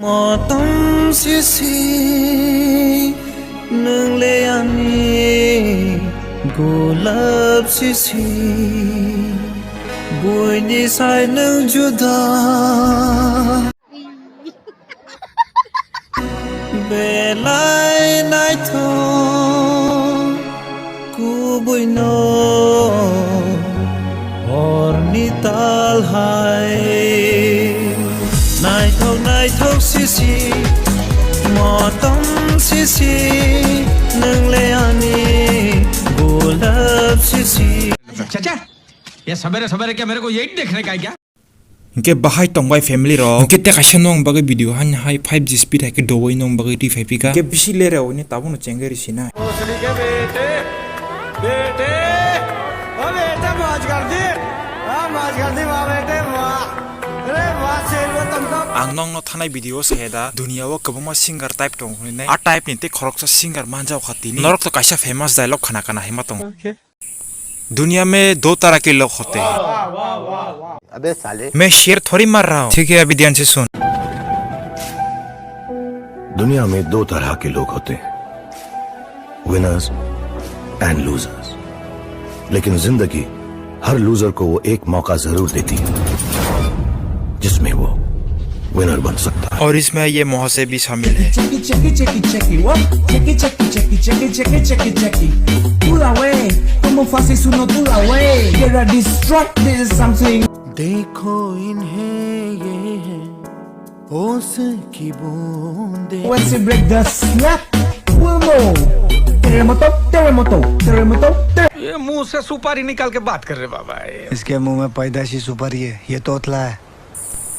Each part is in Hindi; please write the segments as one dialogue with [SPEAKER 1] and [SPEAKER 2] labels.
[SPEAKER 1] Motom sisi nung leani gulab sisi boy ni sai nung juda belai nai tho ku boy no or ni tal hai nai thok sisi motom sisi nung leani gulab sisi
[SPEAKER 2] चाचा ये सवेरे सवेरे क्या मेरे को यही देखने का है क्या
[SPEAKER 3] इनके बाहाई तंबाई फैमिली रो इनके ते कैसे नोंग बगे वीडियो हन हाई 5G स्पीड है के दोवई नोंग बगे T5 का के बिशी ले रहे हो इन्हें ताबू न चेंगे रिसीना
[SPEAKER 2] ओसली के बेटे बेटे ओ बेटे मौज कर दी हां मौज कर दी वाह बेटे वाह अरे वाह शेर तुमको
[SPEAKER 3] आंगनोंग नो थानाय वीडियो सेदा दुनिया वो कबमा सिंगर टाइप दं ने आ टाइप नि ते खरकसा सिंगर मानजाव खाती नरक तो कैसा फेमस डायलॉग खाना खाना हेमा तंग दुनिया में दो तरह के लोग होते हैं
[SPEAKER 4] अबे साले
[SPEAKER 3] मैं शेर थोड़ी मार रहा हूँ ठीक है अभी ध्यान से सुन
[SPEAKER 5] दुनिया में दो तरह के लोग होते हैं विनर्स एंड लूजर्स लेकिन जिंदगी हर लूजर को वो एक मौका जरूर देती है जिसमें वो विनर बन सकता है
[SPEAKER 3] और इसमें ये मुहासे भी शामिल है
[SPEAKER 1] देखो इन्हें ये है ओस की बूंदे
[SPEAKER 2] ये मुंह से सुपारी निकाल के बात कर रहे बाबा
[SPEAKER 6] इसके मुंह में पैदाशी सुपारी है ये तोतला है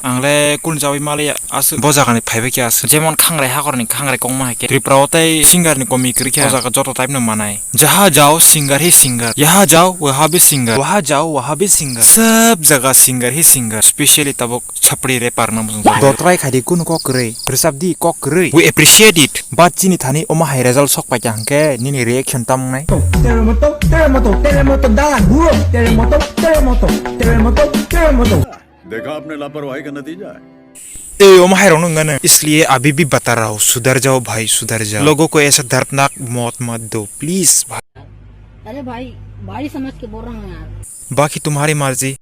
[SPEAKER 3] आंले कुन जावी मालिया आस बजागानि फाइबे के आस जेमन खांगराय हागरनि खांगराय कौमा है के रिप्रावताय सिंगर नि कमी करके बजागा जतो टाइप न मानाय जहां जाओ सिंगर ही सिंगर यहाँ जाओ वहां भी सिंगर वहां जाओ वहां भी सिंगर सब जगह सिंगर ही सिंगर स्पेशली तबक छपड़ी रेपार नाम दोत्राय खादि कुन को करे प्रसाबदी को करे वी एप्रिशिएट इट बाट चिनि थानी ओमा हाय रिजल्ट सक पाय जांके निनि रिएक्शन तमनाय
[SPEAKER 7] terremoto देखा आपने लापरवाही का नतीजा है
[SPEAKER 3] ए ओमा हाय रोंगन इसलिए अभी भी बता रहा हूँ सुधर जाओ भाई सुधर जाओ लोगों को ऐसा दर्दनाक मौत मत दो प्लीज भाई
[SPEAKER 8] अरे भाई भाई समझ के बोल रहा हूँ यार
[SPEAKER 3] बाकी तुम्हारी मर्जी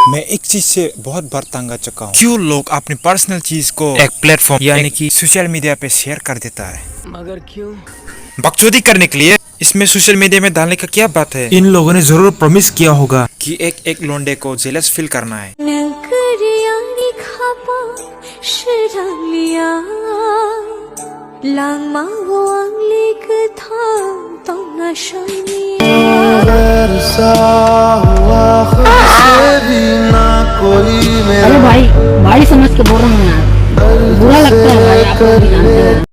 [SPEAKER 3] मैं एक चीज से बहुत बार तंग आ चुका हूँ क्यों लोग अपनी पर्सनल चीज को एक प्लेटफॉर्म यानी कि सोशल मीडिया पे शेयर कर देता है
[SPEAKER 1] मगर क्यों
[SPEAKER 3] बकचोदी करने के लिए इसमें सोशल मीडिया में डालने का क्या बात है इन लोगों ने जरूर प्रॉमिस किया होगा कि एक लोंडे को जेलस फील करना है
[SPEAKER 8] अरे भाई भाई समझ के बोल रहा हूँ यार बुरा लगता है भाई आप लोग भी जानते हैं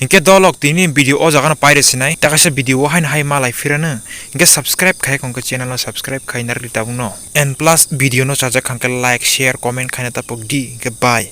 [SPEAKER 3] इनके दो लोग तीन वीडियो ओ जगह पाइरे सिनाई ताकि वीडियो हाइन हाई मालाई फिरन इनके सब्सक्राइब खाए उनके चैनल सब्सक्राइब खाई नर लिटाबु नो एंड प्लस वीडियो नो चाचा खंके लाइक शेयर कमेंट खाने तपक दी के बाय